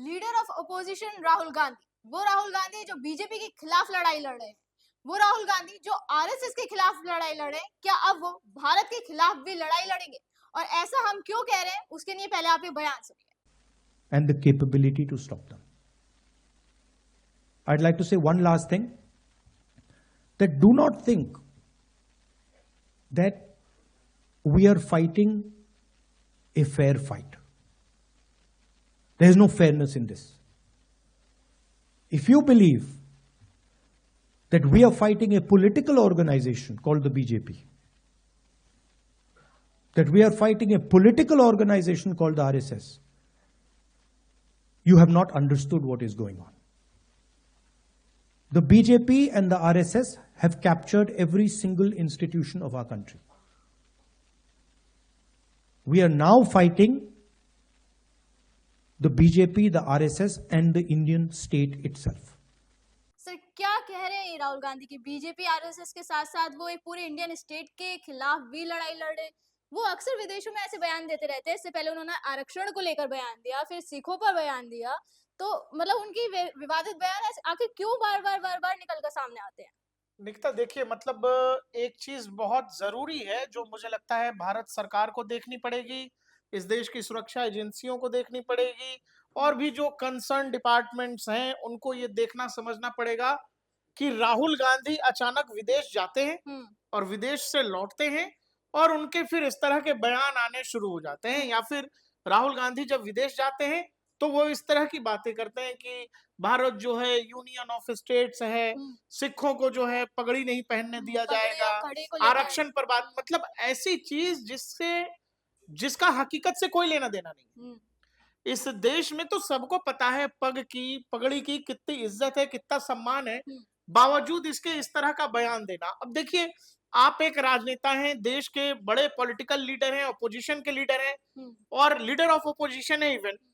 Leader of opposition Rahul Gandhi, वो राहुल गांधी जो BJP के खिलाफ लड़ाई लड़ रहे हैं, वो राहुल गांधी जो आरएसएस के खिलाफ लड़ाई लड़ रहे हैं, क्या अब वो भारत के खिलाफ भी लड़ाई लड़ेंगे? और ऐसा हम क्यों कह रहे हैं, उसके लिए पहले आप ये बयान सुनिए। And the capability to stop them. I'd like to say one last thing, that do not think that we are fighting a fair fight. There is no fairness in this. If you believe that we are fighting a political organization called the BJP, that we are fighting a political organization called the RSS, you have not understood what is going on. The BJP and the RSS have captured every single institution of our country. We are now fighting the BJP, the RSS and the Indian state itself. Sir क्या कह रहे हैं राहुल गांधी की BJP RSS के साथ साथ वो एक पूरे इंडियन स्टेट के खिलाफ भी लड़ाई लड़ रहे हैं? वो अक्सर विदेशों में ऐसे बयान देते रहते हैं। इससे पहले उन्होंने आरक्षण को लेकर बयान दिया, फिर सिखों पर बयान दिया। तो मतलब उनकी विवादित बयान आखिर क्यों बार बार निकल कर सामने आते हैं? निकिता देखिए, मतलब एक चीज बहुत जरूरी है जो मुझे लगता है भारत सरकार को देखनी पड़ेगी, इस देश की सुरक्षा एजेंसियों को देखनी पड़ेगी, और भी जो कंसर्न डिपार्टमेंट्स हैं उनको ये देखना समझना पड़ेगा कि राहुल गांधी अचानक विदेश जाते हैं और विदेश से लौटते हैं और उनके फिर इस तरह के बयान आने शुरू हो जाते हैं, या फिर राहुल गांधी जब विदेश जाते हैं तो वो इस तरह की बातें करते हैं कि भारत जो है यूनियन ऑफ स्टेट्स है, सिखों को जो है पगड़ी नहीं पहनने दिया जाएगा, आरक्षण पर बात, मतलब ऐसी चीज जिसका हकीकत से कोई लेना देना नहीं। इस देश में तो सबको पता है पगड़ी की कितनी इज्जत है, कितना सम्मान है, बावजूद इसके इस तरह का बयान देना। अब देखिए, आप एक राजनेता हैं, देश के बड़े पॉलिटिकल लीडर हैं, अपोजिशन के लीडर हैं और लीडर ऑफ अपोजिशन है इवन,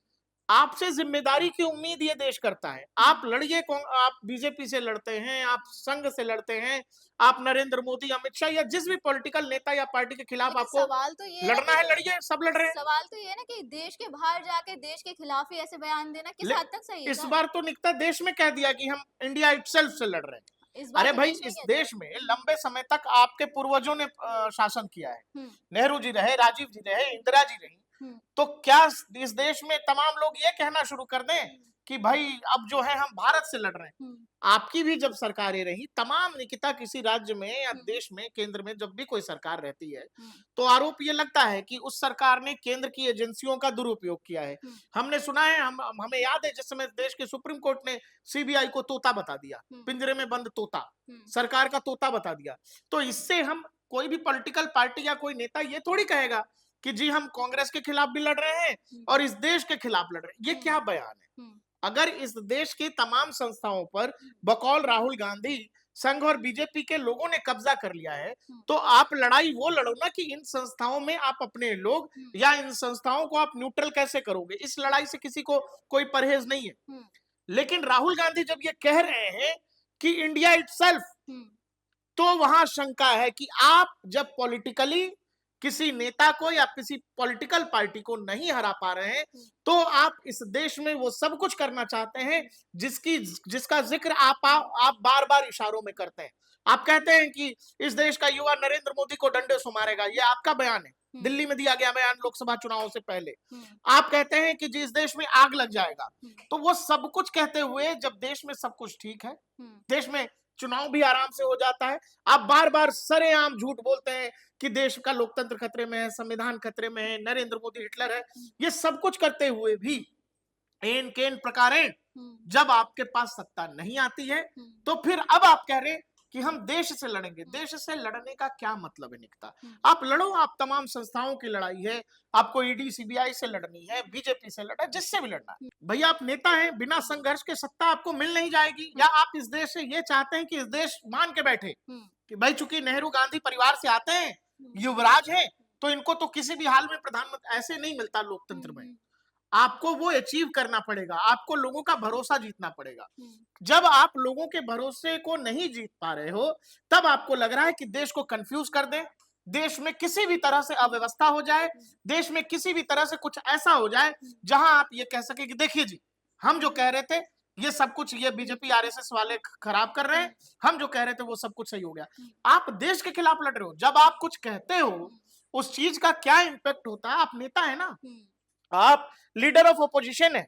आपसे जिम्मेदारी की उम्मीद ये देश करता है। आप लड़िए, आप बीजेपी से लड़ते हैं, आप संघ से लड़ते हैं, आप नरेंद्र मोदी, अमित शाह या जिस भी पॉलिटिकल नेता या पार्टी के खिलाफ आपको सवाल तो ये लड़ना है, लड़िए, सब लड़ रहे हैं। सवाल तो ये है ना कि देश के बाहर जाके देश के खिलाफ ही ऐसे बयान देना किस हद तक सही है? इस बार तो निकता देश में कह दिया कि हम इंडिया इटसेल्फ से लड़ रहे हैं। अरे भाई, इस देश में लंबे समय तक आपके पूर्वजों ने शासन किया है, नेहरू जी रहे, राजीव जी रहे, इंदिरा जी रही, तो क्या इस देश में तमाम लोग ये कहना शुरू कर दें कि भाई अब जो है हम भारत से लड़ रहे हैं? आपकी भी जब सरकारें रही, तमाम निकिता, किसी राज्य में या देश में, केंद्र में जब भी कोई सरकार रहती है तो आरोप ये लगता है कि उस सरकार ने केंद्र की एजेंसियों का दुरुपयोग किया है। हमने सुना है, हमें याद है जिस समय देश के सुप्रीम कोर्ट ने सीबीआई को तोता बता दिया, पिंजरे में बंद तोता, सरकार का तोता बता दिया। तो इससे हम, कोई भी पॉलिटिकल पार्टी या कोई नेता ये थोड़ी कहेगा कि जी हम कांग्रेस के खिलाफ भी लड़ रहे हैं और इस देश के खिलाफ लड़ रहे हैं। ये क्या बयान है? अगर इस देश की तमाम संस्थाओं पर बकौल राहुल गांधी, संघ और बीजेपी के लोगों ने कब्जा कर लिया है, तो आप लड़ाई वो लड़ो ना कि इन संस्थाओं में आप अपने लोग, या इन संस्थाओं को आप न्यूट्रल कैसे करोगे। इस लड़ाई से किसी को कोई परहेज नहीं है। लेकिन राहुल गांधी जब ये कह रहे हैं कि इंडिया इटसेल्फ, तो वहां शंका है कि आप जब पॉलिटिकली किसी नेता को या किसी पॉलिटिकल पार्टी को नहीं हरा पा रहे हैं, तो आप इस देश में वो सब कुछ करना चाहते हैं जिसका जिक्र आप बार बार इशारों में करते हैं। आप कहते हैं कि इस देश का युवा नरेंद्र मोदी को डंडे से मारेगा, ये आपका बयान है, दिल्ली में दिया गया बयान लोकसभा चुनावों से पहले। आप कहते हैं कि जिस देश में आग लग जाएगा, तो वो सब कुछ कहते हुए जब देश में सब कुछ ठीक है, देश में चुनाव भी आराम से हो जाता है, आप बार बार सरेआम झूठ बोलते हैं कि देश का लोकतंत्र खतरे में है, संविधान खतरे में है, नरेंद्र मोदी हिटलर है। ये सब कुछ करते हुए भी एन केन प्रकारेण जब आपके पास सत्ता नहीं आती है, तो फिर अब आप कह रहे हैं कि हम देश से लड़ेंगे। देश से लड़ने का क्या मतलब है निकता? आप लड़ो, आप तमाम संस्थाओं की लड़ाई है, आपको ईडी सीबीआई से लड़नी है, बीजेपी से लड़ना, जिससे भी लड़ना है। भैया आप नेता हैं, बिना संघर्ष के सत्ता आपको मिल नहीं जाएगी। या आप इस देश से ये चाहते हैं कि इस देश मान के बैठे कि भाई चूंकि नेहरू गांधी परिवार से आते हैं, युवराज हैं, तो इनको तो किसी भी हाल में प्रधानमंत्री ऐसे नहीं मिलता लोकतंत्र में। आपको वो अचीव करना पड़ेगा, आपको लोगों का भरोसा जीतना पड़ेगा। जब आप लोगों के भरोसे को नहीं जीत पा रहे हो, तब आपको लग रहा है कि देश को कंफ्यूज कर दें, देश में किसी भी तरह से अव्यवस्था हो जाए, देश में किसी भी तरह से कुछ ऐसा हो जाए जहां आप ये कह सके कि देखिए जी हम जो कह रहे थे ये सब कुछ ये बीजेपी आरएसएस वाले खराब कर रहे हैं, हम जो कह रहे थे वो सब कुछ सही हो गया। आप देश के खिलाफ लड़ रहे हो। जब आप कुछ कहते हो उस चीज का क्या इम्पैक्ट होता है। आप नेता है ना, आप लीडर ऑफ ओपोजिशन है,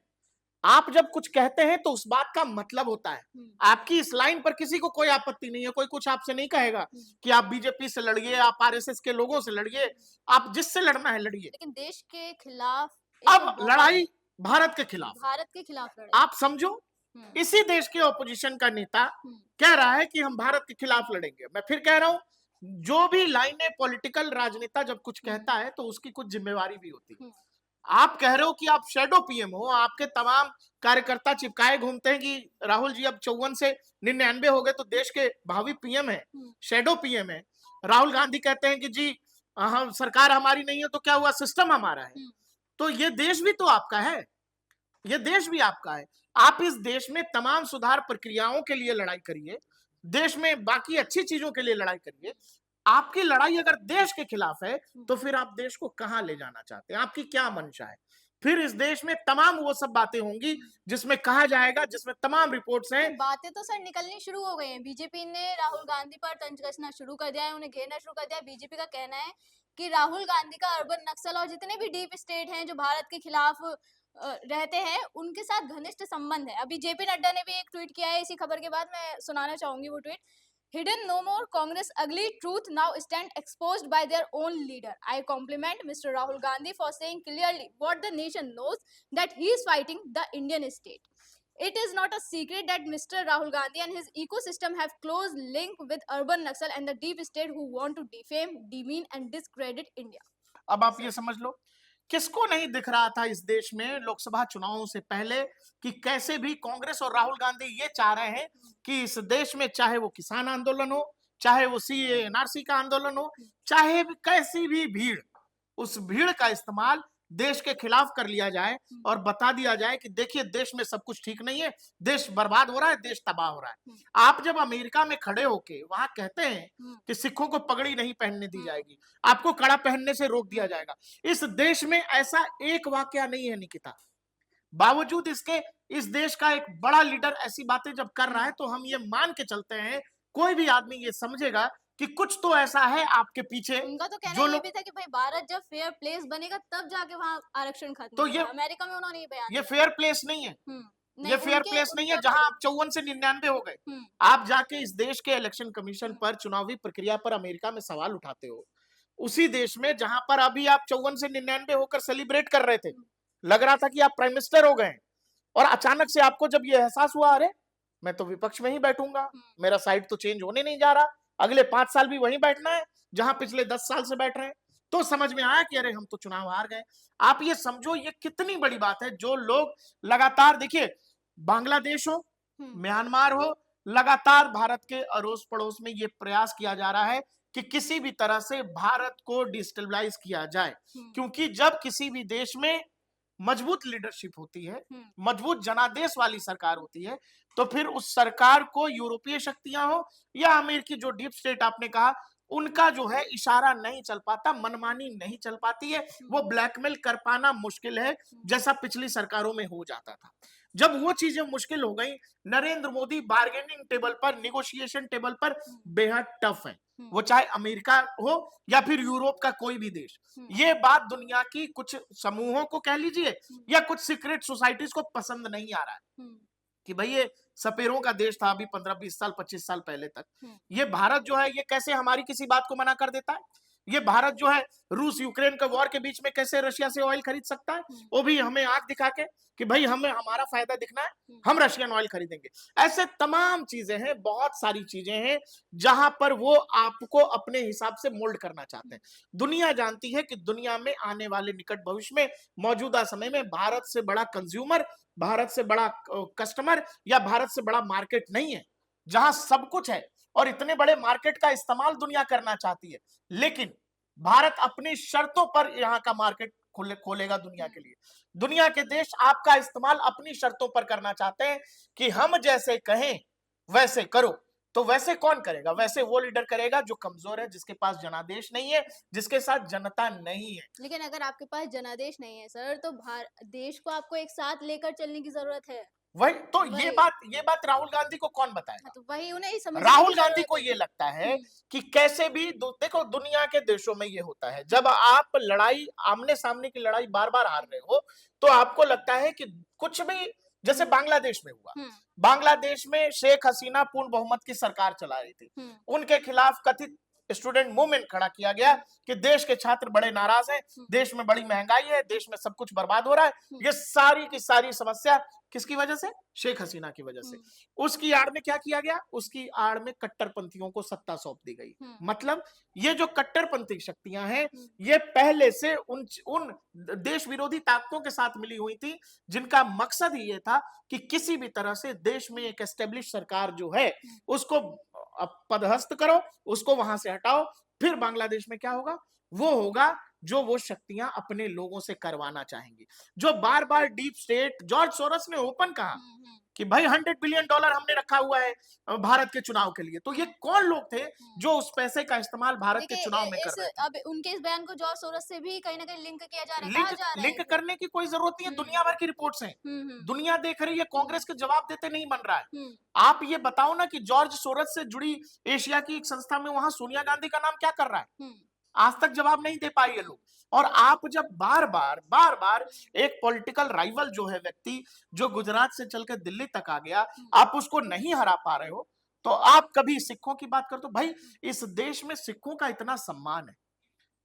आप जब कुछ कहते हैं तो उस बात का मतलब होता है। आपकी इस लाइन पर किसी को कोई आपत्ति नहीं है, कोई कुछ आपसे नहीं कहेगा कि आप बीजेपी से लड़िए, आप आरएसएस के लोगों से लड़िए, आप जिससे लड़ना है लड़िए। लेकिन देश के खिलाफ अब लड़ाई भारत के खिलाफ लड़ाई। आप समझो, इसी देश के ओपोजिशन का नेता कह रहा है कि हम भारत के खिलाफ लड़ेंगे। मैं फिर कह रहा हूं, जो भी लाइनें पॉलिटिकल राजनेता जब कुछ कहता है तो उसकी कुछ जिम्मेवारी भी होती है। आप कह रहे हो कि आप शेडो पीएम हो, आपके तमाम कार्यकर्ता चिपकाए घूमते हैं कि राहुल जी अब 54 से 99 हो गए तो देश के भावी पीएम है, शेडो पीएम है। राहुल गांधी कहते हैं कि जी हम सरकार हमारी नहीं है तो क्या हुआ, सिस्टम हमारा है। तो ये देश भी तो आपका है, ये देश भी आपका है। आप इस देश में तमाम सुधार प्रक्रियाओं के लिए लड़ाई करिए, देश में बाकी अच्छी चीजों के लिए लड़ाई करिए। आपकी लड़ाई अगर देश के खिलाफ है तो फिर आप देश को कहां ले जाना चाहते हैं, आपकी क्या मंशा है। फिर इस देश में तमाम वो सब बातें होंगी जिसमें कहा जाएगा, जिसमें तमाम रिपोर्ट्स हैं। बातें तो सर निकलनी शुरू हो गई हैं। बीजेपी ने राहुल गांधी पर तंज कसना शुरू कर दिया है, उन्हें घेरना शुरू कर दिया है। बीजेपी का कहना है कि राहुल गांधी का अर्बन नक्सल और जितने भी डीप स्टेट हैं जो भारत के खिलाफ रहते हैं उनके साथ घनिष्ठ संबंध है। अभी जेपी नड्डा ने भी एक ट्वीट किया है इसी खबर के बाद, मैं सुनाना चाहूंगी वो tweet. Hidden no more, Congress ugly truth now stand exposed by their own leader. I compliment Mr. Rahul Gandhi for saying clearly what the nation knows, that he is fighting the Indian state. It is not a secret that Mr. Rahul Gandhi and his ecosystem have close link with urban Naxal and the deep state who want to defame, demean and discredit India. अब आप ये समझ लो, किसको नहीं दिख रहा था इस देश में लोकसभा चुनावों से पहले कि कैसे भी कांग्रेस और राहुल गांधी ये चाह रहे हैं कि इस देश में चाहे वो किसान आंदोलन हो, चाहे वो सीए एनआरसी का आंदोलन हो, चाहे भी कैसी भी भीड़, उस भीड़ का इस्तेमाल देश के खिलाफ कर लिया जाए और बता दिया जाए कि देखिए देश में सब कुछ ठीक नहीं है, देश बर्बाद हो रहा है, देश तबाह हो रहा है। आप जब अमेरिका में खड़े होके वहां कहते हैं कि सिखों को पगड़ी नहीं पहनने दी जाएगी, आपको कड़ा पहनने से रोक दिया जाएगा, इस देश में ऐसा एक वाकया नहीं है निकिता। बावजूद इसके इस देश का एक बड़ा लीडर ऐसी बातें जब कर रहा है तो हम ये मान के चलते हैं, कोई भी आदमी ये समझेगा कि कुछ तो ऐसा है आपके पीछे। उनका तो कहना ये भी था कि भाई भारत जब फेयर प्लेस बनेगा तब जाके वहां आरक्षण खत्म तो होगा। अमेरिका में उन्होंने ये बयान ये फेयर प्लेस नहीं है, ये फेयर प्लेस नहीं है जहां आप 54 से 99 हो गए। आप जाके इस देश के इलेक्शन कमीशन पर, चुनावी प्रक्रिया पर अमेरिका में सवाल उठाते हो, उसी देश में जहां पर अभी आप 54 से 99 होकर सेलिब्रेट कर रहे थे, लग रहा था कि आप प्राइम मिनिस्टर हो गए, और अचानक से आपको जब ये एहसास हुआ अरे मैं तो विपक्ष में ही बैठूंगा, मेरा साइड तो चेंज होने नहीं जा रहा, अगले 5 साल भी वहीं बैठना है जहां पिछले 10 साल से बैठ रहे हैं, तो समझ में आया कि अरे हम तो चुनाव हार गए। आप ये समझो ये कितनी बड़ी बात है। जो लोग लगातार, देखिए बांग्लादेश हो, म्यांमार हो, लगातार भारत के अड़ोस पड़ोस में ये प्रयास किया जा रहा है कि किसी भी तरह से भारत को डिस्टेबलाइज किया जाए, क्योंकि जब किसी भी देश में मजबूत लीडरशिप होती है, मजबूत जनादेश वाली सरकार होती है, तो फिर उस सरकार को यूरोपीय शक्तियां हो या अमेरिकी जो डीप स्टेट आपने कहा, उनका जो है इशारा नहीं चल पाता, मनमानी नहीं चल पाती है, वो ब्लैकमेल कर पाना मुश्किल है जैसा पिछली सरकारों में हो जाता था। जब वो चीजें मुश्किल हो गई, नरेंद्र मोदी बार्गेनिंग टेबल पर, निगोशिएशन टेबल पर बेहद टफ है, वो चाहे अमेरिका हो या फिर यूरोप का कोई भी देश। ये बात दुनिया की कुछ समूहों को कह लीजिए या कुछ सीक्रेट सोसाइटीज को पसंद नहीं आ रहा है कि भाई ये सपेरों का देश था अभी 15-20 साल 25 साल पहले तक, ये भारत जो है ये कैसे हमारी किसी बात को मना कर देता है। ये भारत जो है रूस यूक्रेन के वॉर के बीच में कैसे रशिया से ऑयल खरीद सकता है, वो भी हमें आंख दिखा के कि भाई हमें हमारा फायदा दिखना है, हम रशियन ऑयल खरीदेंगे। ऐसे तमाम चीजें हैं, बहुत सारी चीजें हैं जहां पर वो आपको अपने हिसाब से मोल्ड करना चाहते हैं। दुनिया जानती है कि दुनिया में आने वाले निकट भविष्य में, मौजूदा समय में भारत से बड़ा कंज्यूमर, भारत से बड़ा कस्टमर या भारत से बड़ा मार्केट नहीं है, जहां सब कुछ है और इतने बड़े मार्केट का इस्तेमाल दुनिया करना चाहती है। लेकिन भारत अपनी शर्तों पर यहां का मार्केट खोलेगा दुनिया के लिए। दुनिया के देश आपका इस्तेमाल अपनी शर्तों पर करना चाहते हैं कि हम जैसे कहें वैसे करो, तो वैसे कौन करेगा? वैसे वो लीडर करेगा जो कमजोर है, जिसके पास जनादेश नहीं है, जिसके साथ जनता नहीं है। लेकिन अगर आपके पास जनादेश नहीं है सर, तो देश को आपको एक साथ लेकर चलने की जरूरत है। वही तो, ये वही बात राहुल गांधी को कौन हाँ, बताएगा? तो वही उन्हें ही समझने राहुल की गांधी जरूरत को है। ये लगता है हम्म, कि कैसे भी देखो, दुनिया के देशों में ये होता है, जब आप लड़ाई, आमने सामने की लड़ाई बार बार हार रहे हो, तो आपको लगता है कि कुछ भी, जैसे बांग्लादेश में हुआ, हम्म, बांग्लादेश में शेख हसीना पूर्ण बहुमत की सरकार चला रही थी, हम्म, उनके खिलाफ कथित स्टूडेंट मूवमेंट खड़ा किया गया कि देश के छात्र बड़े नाराज हैं, देश में बड़ी महंगाई है, देश में सब कुछ बर्बाद हो रहा है। ये सारी की सारी समस्या किसकी वजह से? शेख हसीना की वजह से। उसकी आड़ में क्या किया गया? उसकी आड़ में कट्टरपंथियों को सत्ता सौंप दी गई। मतलब ये जो कट्टरपंथी शक्तियां हैं, ये पहले से उन देश विरोधी ताकतों के साथ मिली हुई थी, जिनका मकसद ही ये था कि किसी भी तरह से देश में एक एस्टेब्लिश सरकार जो है उसको पदस्थ करो, उसको वहां से हटाओ। फिर बांग्लादेश में क्या होगा? वो होगा जो वो शक्तियां अपने लोगों से करवाना चाहेंगी। जो बार बार डीप स्टेट, जॉर्ज सोरस ने ओपन कहा कि भाई $100 बिलियन हमने रखा हुआ है भारत के चुनाव के लिए, तो ये कौन लोग थे जो उस पैसे का इस्तेमाल भारत के चुनाव में कर रहे थे? अब उनके इस बयान को जॉर्ज सोरस से भी कहीं ना कहीं लिंक किया जा रहा है, लिंक कहा जा रहा लिंक है। करने की कोई जरूरत नहीं है, दुनिया भर की रिपोर्ट्स हैं, दुनिया देख रही है, कांग्रेस के जवाब देते नहीं बन रहा है। आप ये बताओ ना कि जॉर्ज सोरस से जुड़ी एशिया की एक संस्था में वहां सोनिया गांधी का नाम क्या कर रहा है? आज तक जवाब नहीं दे पाए ये लोग। और आप जब बार बार एक पॉलिटिकल राइवल जो है व्यक्ति, जो गुजरात से चलकर दिल्ली तक आ गया, आप उसको नहीं हरा पा रहे हो, तो आप कभी सिखों की बात करते हो? भाई इस देश में सिखों का इतना सम्मान है,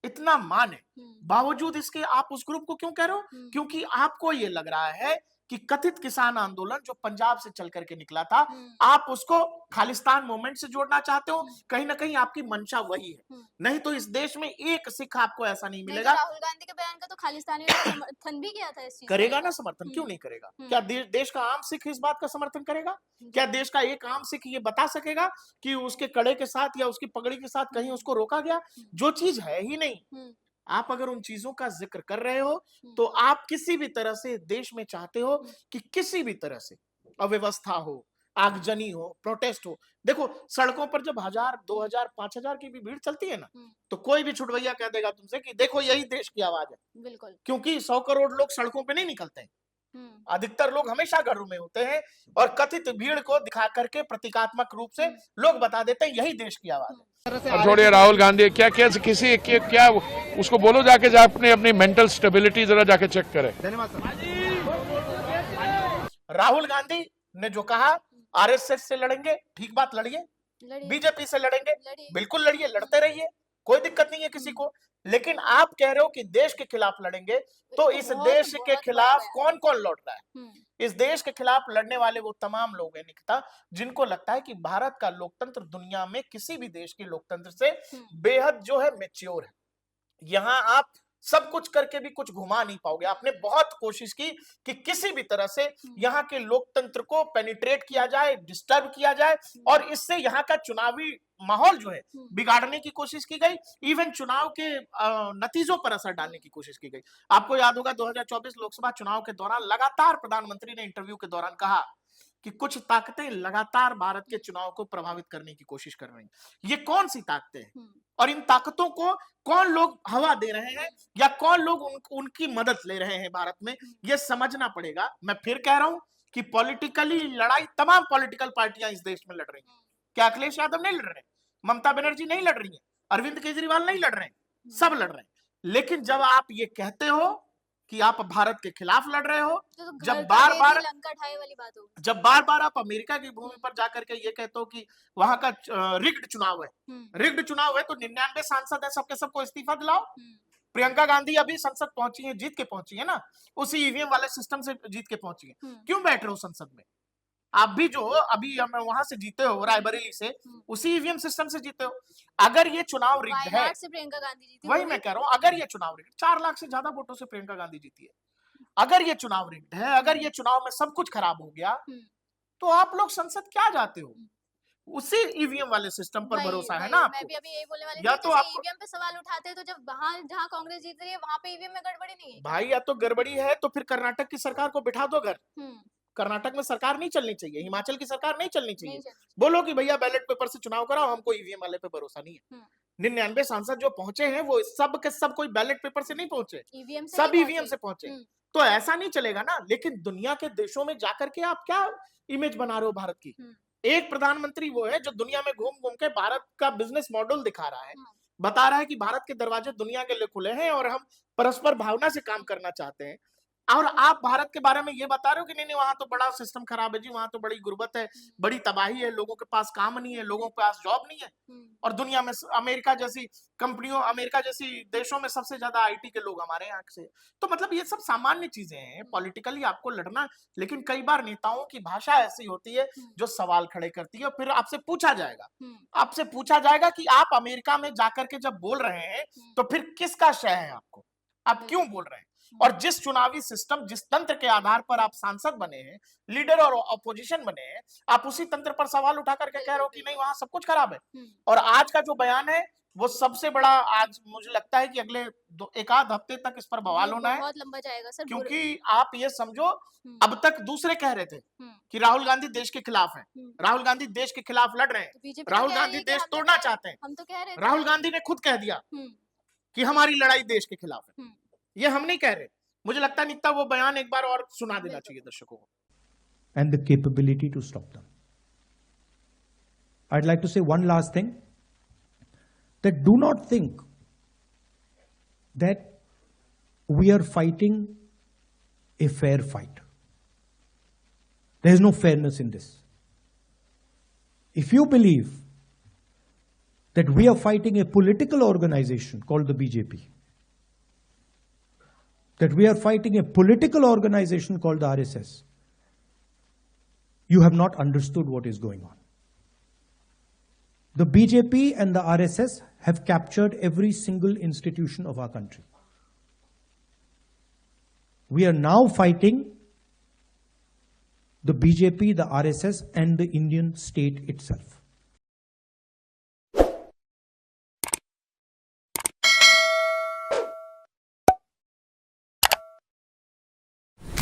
इतना मान है, बावजूद इसके आप उस ग्रुप को क्यों कह रहे हो? क्योंकि आपको ये लग रहा है कि कथित किसान आंदोलन जो पंजाब से चल करके निकला था, आप उसको खालिस्तान मूवमेंट से जोड़ना चाहते हो। कहीं ना कहीं आपकी मंशा वही है। नहीं तो इस देश में एक सिख आपको ऐसा नहीं नहीं, मिलेगा। तो राहुल गांधी के बयान का तो खालिस्तानियों ने समर्थन भी किया था इस चीज करेगा का। ना समर्थन, क्यों नहीं करेगा? क्या देश का आम सिख इस बात का समर्थन करेगा? क्या देश का एक आम सिख ये बता सकेगा कि उसके कड़े के साथ या उसकी पगड़ी के साथ कहीं उसको रोका गया? जो चीज है ही नहीं। आप अगर उन चीजों का जिक्र कर रहे हो, तो आप किसी भी तरह से देश में चाहते हो कि किसी भी तरह से अव्यवस्था हो, आगजनी हो, प्रोटेस्ट हो। देखो सड़कों पर जब 1000, 2000, 5000 की भी भीड़ चलती है ना, तो कोई भी छुटभैया कह देगा तुमसे कि देखो यही देश की आवाज है। बिल्कुल। क्योंकि 100 करोड़ लोग सड़कों पे नहीं निकलते हैं, अधिकतर लोग हमेशा घरों में होते हैं, और कथित भीड़ को दिखा करके प्रतीकात्मक रूप से लोग बता देते हैं यही देश की आवाज है। और छोड़िए राहुल गांधी, क्या क्या किसी क्या उसको बोलो जाके अपनी अपनी मेंटल स्टेबिलिटी जरा जाके चेक करे। धन्यवाद सर। राहुल गांधी ने जो कहा आरएसएस से लड़ेंगे, ठीक बात, लड़िए। बीजेपी से लड़ेंगे, बिल्कुल लड़िए, लड़ते रहिए, कोई दिक्कत नहीं है किसी को। लेकिन आप कह रहे हो कि देश के खिलाफ लड़ेंगे, तो इस देश के खिलाफ कौन कौन लड़ रहा है? इस देश के खिलाफ लड़ने वाले वो तमाम लोग हैं निकिता, जिनको लगता है कि भारत का लोकतंत्र दुनिया में किसी भी देश के लोकतंत्र से बेहद जो है मैच्योर है। यहां आप सब कुछ करके भी कुछ घुमा नहीं पाओगे। आपने बहुत कोशिश की कि किसी भी तरह से यहाँ के लोकतंत्र को पेनिट्रेट किया जाए, डिस्टर्ब किया जाए, और इससे यहाँ का चुनावी माहौल जो है बिगाड़ने की कोशिश की गई। इवन चुनाव के नतीजों पर असर डालने की कोशिश की गई। आपको याद होगा 2024 लोकसभा चुनाव के दौरान लगातार प्रधानमंत्री ने इंटरव्यू के दौरान कहा कि कुछ ताकतें लगातार भारत के चुनाव को प्रभावित करने की कोशिश कर रही हैं। ये कौन सी ताकतें हैं, और इन ताकतों को कौन लोग हवा दे रहे हैं, या कौन लोग उनकी मदद ले रहे हैं भारत में, ये समझना पड़ेगा। मैं फिर कह रहा हूं कि पॉलिटिकली लड़ाई तमाम पॉलिटिकल पार्टियां इस देश में लड़ रही हैं। क्या अखिलेश यादव नहीं लड़ रहे हैं? ममता बनर्जी नहीं लड़ रही है? अरविंद केजरीवाल नहीं लड़ रहे हैं? सब लड़ रहे हैं। लेकिन जब आप ये कहते हो कि आप भारत के खिलाफ लड़ रहे हो, तो जब बार बार लंका ढाई वाली बात हो, जब बार बार आप अमेरिका की भूमि पर जाकर के ये कहते हो कि वहां का रिग्ड चुनाव है, रिग्ड चुनाव है, तो 99 सांसद है, सबके सबको इस्तीफा दिलाओ। प्रियंका गांधी अभी संसद पहुंची है, जीत के पहुंची है ना, उसी ईवीएम वाले सिस्टम से जीत के पहुंची है। क्यों बैठ रहे हो संसद में? आप भी जो अभी वहां से जीते हो, रायबरेली से, उसी ईवीएम सिस्टम से जीते हो। अगर ये चुनाव रिग्ड है, से प्रियंका गांधी जीती, वही मैं कह रहा हूं, अगर ये चुनाव रिग्ड, 4 लाख से ज्यादा वोटों से प्रियंका गांधी जीती है, अगर ये चुनाव रिग्ड है, अगर ये चुनाव में सब कुछ खराब हो गया, तो आप लोग संसद क्या जाते हो? उसी ईवीएम वाले सिस्टम पर भरोसा है ना आपको? मैं भी अभी यही बोलने वाली या थी, तो आप ईवीएम पे सवाल उठाते हैं, तो जब वहां जहां कांग्रेस जीत रही है वहां पे ईवीएम में गड़बड़ी नहीं है भाई, या तो गड़बड़ी है तो फिर कर्नाटक की सरकार को बिठा दो घर, कर्नाटक में सरकार नहीं चलनी चाहिए, हिमाचल की सरकार नहीं चलनी नहीं चाहिए। चलनी बोलो कि भैया बैलेट पेपर से चुनाव कराओ, हमको ईवीएम वाले पे भरोसा नहीं है। 99 सांसद जो पहुंचे हैं वो सब के सब कोई बैलेट पेपर से नहीं पहुंचे, ईवीएम से सब नहीं ईवीएम से पहुंचे। हम्म, तो ऐसा नहीं चलेगा ना। लेकिन दुनिया के देशों में जाकर के आप क्या इमेज बना रहे हो भारत की? एक प्रधानमंत्री वो है जो दुनिया में घूम घूम के भारत का बिजनेस मॉडल दिखा रहा है, बता रहा है कि भारत के दरवाजे दुनिया के लिए खुले हैं और हम परस्पर भावना से काम करना चाहते हैं। और आप भारत के बारे में ये बता रहे हो कि नहीं नहीं वहां तो बड़ा सिस्टम खराब है जी, वहां तो बड़ी गुर्बत है, बड़ी तबाही है, लोगों के पास काम नहीं है, लोगों के पास जॉब नहीं है। और दुनिया में अमेरिका जैसी कंपनियों, अमेरिका जैसी देशों में सबसे ज्यादा आईटी के लोग हमारे यहाँ से। तो मतलब ये सब सामान्य चीजें हैं, पॉलिटिकली आपको लड़ना। लेकिन कई बार नेताओं की भाषा ऐसी होती है जो सवाल खड़े करती है, और फिर आपसे पूछा जाएगा कि आप अमेरिका में जाकर के जब बोल रहे हैं तो फिर किसका शय है आपको, आप क्यों बोल रहे हैं? और जिस चुनावी सिस्टम, जिस तंत्र के आधार पर आप सांसद बने हैं, लीडर और अपोजिशन बने हैं, आप उसी तंत्र पर सवाल उठा करके कह रहे हो कि नहीं वहां सब कुछ खराब है। और आज का जो बयान है वो सबसे बड़ा, आज मुझे लगता है कि अगले एक आध हफ्ते तक इस पर बवाल होना है, बहुत लंबा जाएगा सर। क्योंकि आप ये समझो अब तक दूसरे कह रहे थे कि राहुल गांधी देश के खिलाफ है, राहुल गांधी देश के खिलाफ लड़ रहे हैं, राहुल गांधी देश तोड़ना चाहते हैं। हम तो कह रहे थे, राहुल गांधी ने खुद कह दिया कि हमारी लड़ाई देश के खिलाफ है। ये हम नहीं कह रहे। मुझे लगता है निकता वो बयान एक बार और सुना देना चाहिए दर्शकों को। And the capability to stop them. I'd like to say one last thing, that do not think that we are fighting a fair fight. There is no fairness in this. If you believe that we are fighting a political organization called the BJP, that we are fighting a political organization called the RSS, you have not understood what is going on. The BJP and the RSS have captured every single institution of our country. We are now fighting the BJP, the RSS, and the Indian state itself.